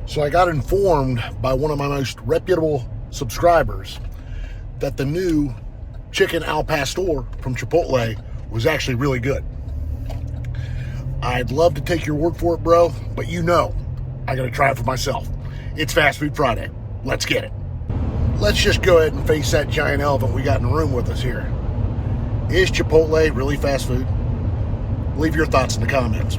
So I got informed by one of my most reputable subscribers that the new chicken al pastor from Chipotle was actually really good. I'd love to take your word for it, bro, but you know I gotta try it for myself. It's Fast Food Friday. Let's get it. Let's just go ahead and face that giant elephant we got in the room with us here. Is Chipotle really fast food? Leave your thoughts in the comments.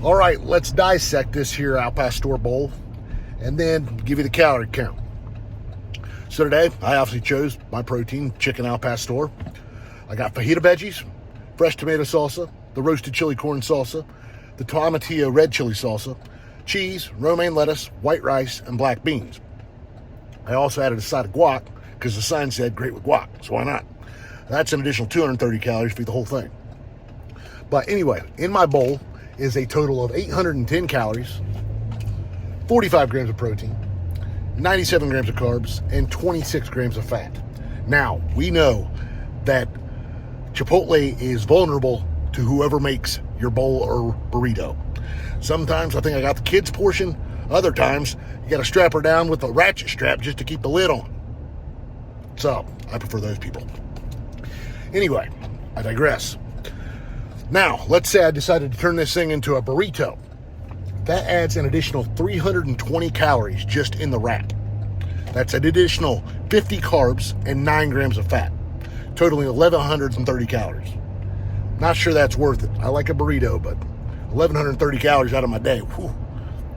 All right, let's dissect this here al pastor bowl and then give you the calorie count. So today, I obviously chose my protein, chicken al pastor. I got fajita veggies, fresh tomato salsa, the roasted chili corn salsa, the tomatillo red chili salsa, cheese, romaine lettuce, white rice, and black beans. I also added a side of guac because the sign said great with guac, so why not? That's an additional 230 calories for the whole thing. But anyway, in my bowl is a total of 810 calories, 45 grams of protein, 97 grams of carbs, and 26 grams of fat. Now, we know that Chipotle is vulnerable to whoever makes your bowl or burrito. Sometimes I think I got the kids' portion. Other times, you got to strap her down with a ratchet strap just to keep the lid on. So, I prefer those people. Anyway, I digress. Now, let's say I decided to turn this thing into a burrito. That adds an additional 320 calories just in the wrap. That's an additional 50 carbs and 9 grams of fat, totaling 1,130 calories. Not sure that's worth it. I like a burrito, but 1,130 calories out of my day, whew,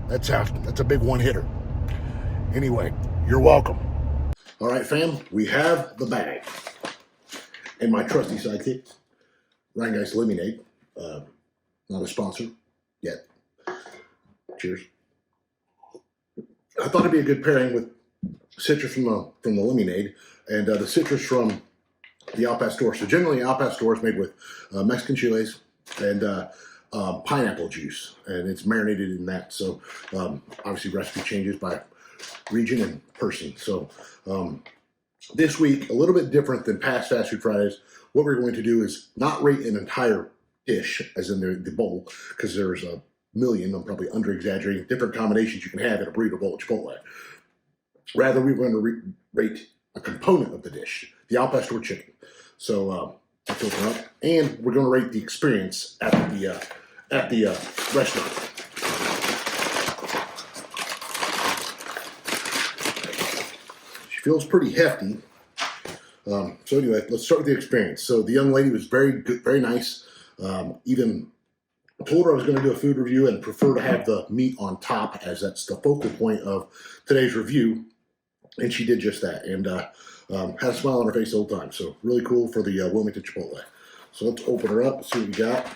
that's a big one-hitter. Anyway, you're welcome. All right, fam, we have the bag. And my trusty sidekick, Rhinegeist Lemonade. Not a sponsor yet. Cheers. I thought it'd be a good pairing with citrus from the lemonade and the citrus from the al pastor. So generally, al pastor is made with Mexican chiles and pineapple juice, and it's marinated in that. So obviously, recipe changes by region and person. So this week, a little bit different than past Fast Food Fridays. What we're going to do is not rate an entire dish, as in the bowl, because there's a million, I'm probably under-exaggerating, different combinations you can have in a burrito bowl at Chipotle. Rather, we're going to rate a component of the dish, the al pastor chicken. So let's open it up, and we're going to rate the experience at the restaurant. She feels pretty hefty. So anyway, let's start with the experience. So the young lady was very good, very nice. Even told her I was going to do a food review and prefer to have the meat on top, as that's the focal point of today's review. And she did just that, and had a smile on her face the whole time. So really cool for the Wilmington Chipotle. So let's open her up and see what we got.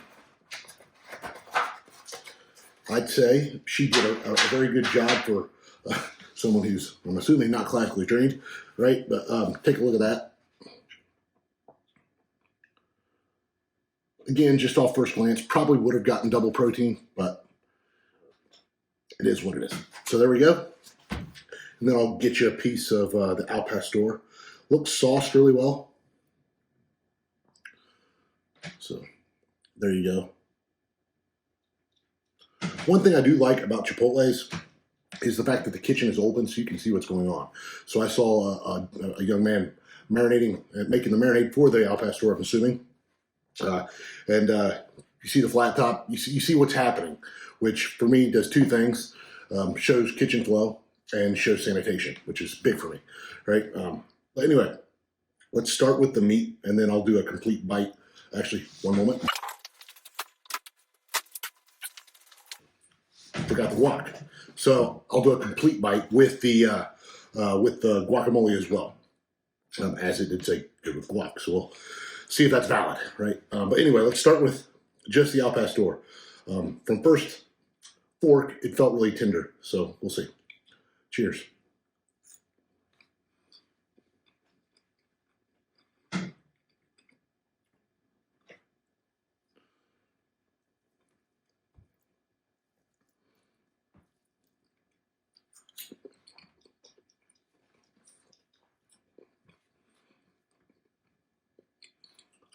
I'd say she did a very good job for someone who's, I'm assuming, not classically trained, right? But take a look at that. Again, just off first glance, probably would have gotten double protein, but it is what it is. So there we go. And then I'll get you a piece of the al pastor. Looks sauced really well. So there you go. One thing I do like about Chipotle's is the fact that the kitchen is open so you can see what's going on. So I saw a young man making the marinade for the al pastor, I'm assuming. And you see the flat top, you see what's happening, which for me does two things: shows kitchen flow and shows sanitation, which is big for me, right? But anyway, let's start with the meat, and then I'll do a complete bite. Actually, one moment. Forgot the guac, so I'll do a complete bite with the guacamole as well, as it did say good with guac. So we'll see if that's valid, right? But anyway, let's start with just the al pastor. From first fork, it felt really tender, so we'll see. Cheers.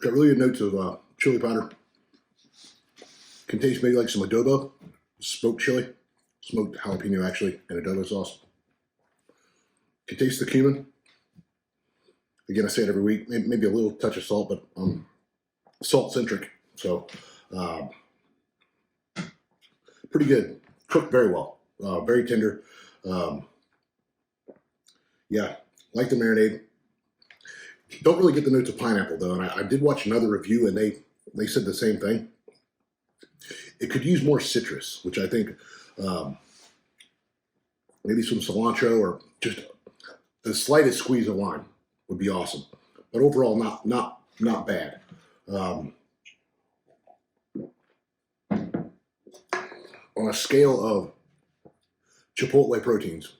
Got really good notes of chili powder. Can taste maybe like some adobo, Smoked chili, smoked jalapeno actually, and adobo sauce. You can taste the cumin. Again, I say it every week. Maybe a little touch of salt, but I'm salt-centric. So, pretty good. Cooked very well. Very tender. Yeah, like the marinade. Don't really get the notes of pineapple, though. And I did watch another review, and they said the same thing. It could use more citrus, which I think maybe some cilantro or just the slightest squeeze of lime would be awesome. But overall, not bad. On a scale of Chipotle proteins,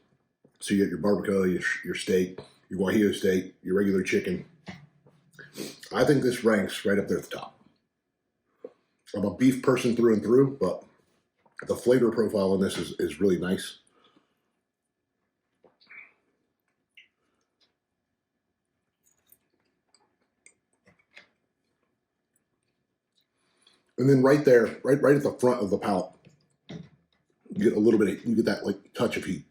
so you get your barbacoa, your steak, your guajillo steak, your regular chicken, I think this ranks right up there at the top. I'm a beef person through and through, but the flavor profile in this is really nice. And then right there, right at the front of the palate, you get a little bit, you get that like touch of heat,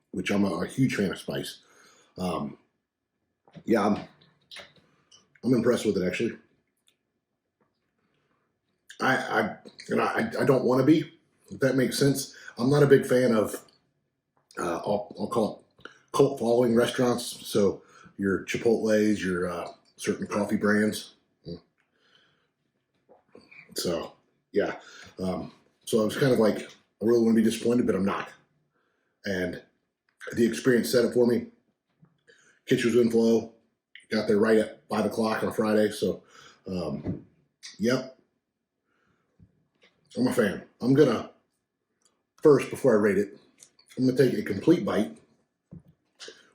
which I'm a huge fan of spice. Yeah, I'm impressed with it actually. I don't want to be, if that makes sense. I'm not a big fan of I'll call it cult following restaurants. So your Chipotle's, your certain coffee brands. So yeah, so I was kind of like, I really want to be disappointed, but I'm not. And the experience set it for me. Kitchen was in flow. Got there right at 5 o'clock on a Friday. So, yep. I'm a fan. I'm going to, first, before I rate it, I'm going to take a complete bite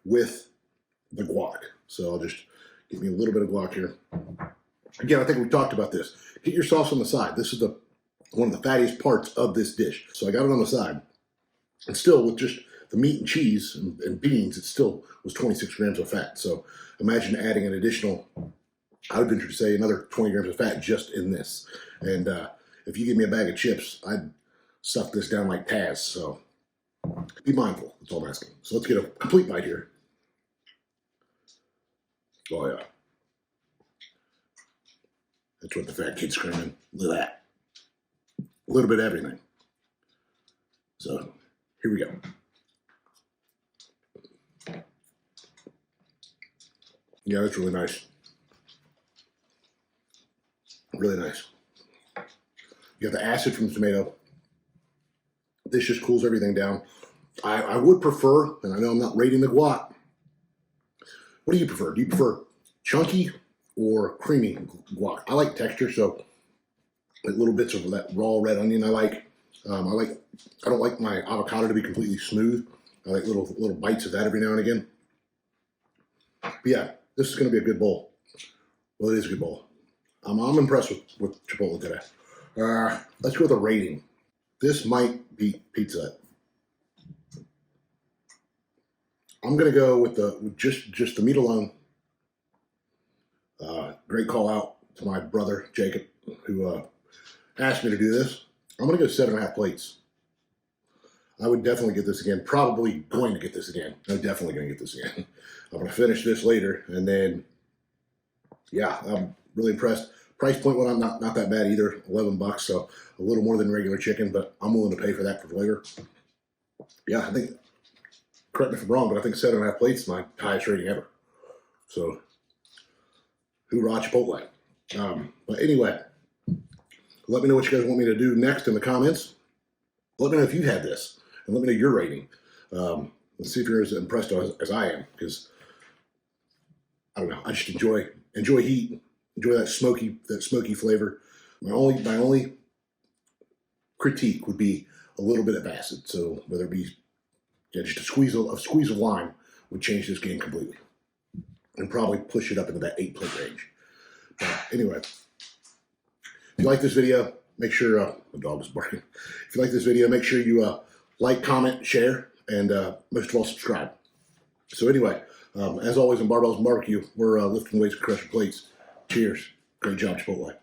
with the guac. So I'll just give me a little bit of guac here. Again, I think we talked about this. Get your sauce on the side. This is one of the fattiest parts of this dish. So I got it on the side. And still, with just the meat and cheese and beans, it still was 26 grams of fat. So imagine adding an additional, I would venture to say, another 20 grams of fat just in this. And if you give me a bag of chips, I'd stuff this down like Taz. So be mindful. That's all I'm asking. So let's get a complete bite here. Oh, yeah. That's what the fat kid's screaming. Look at that. A little bit of everything. So here we go. Yeah, that's really nice. Really nice. You got the acid from the tomato. This just cools everything down. I would prefer, and I know I'm not rating the guac. What do you prefer? Do you prefer chunky or creamy guac? I like texture, so like little bits of that raw red onion I like. I don't like my avocado to be completely smooth. I like little bites of that every now and again. But yeah, this is going to be a good bowl. Well, it is a good bowl. I'm impressed with Chipotle today. Let's go with a rating. This might beat Pizza Hut. I'm going to go with just the meat alone. Great call out to my brother, Jacob, who asked me to do this. I'm going to go 7.5 plates. I would definitely get this again. Probably going to get this again. I'm definitely going to get this again. I'm going to finish this later. And then, yeah, I'm really impressed. Price point went up, not that bad either. $11, so a little more than regular chicken, but I'm willing to pay for that for flavor. Yeah, I think, correct me if I'm wrong, but I think 7.5 plates is my highest rating ever. So, hoorah, Chipotle. But anyway, let me know what you guys want me to do next in the comments. Let me know if you've had this, and let me know your rating. Let's see if you're as impressed as I am, because I don't know. I just enjoy heat, enjoy that smoky flavor. My only critique would be a little bit of acid. So whether it be just a squeeze of lime would change this game completely, and probably push it up into that 8-plate range. But anyway, if you like this video, make sure the dog is barking. If you like this video, make sure you like, comment, share, and most of all, subscribe. So anyway, as always on Barbells and Barbecue, we're lifting weights and crushing plates. Cheers. Great job, Chipotle.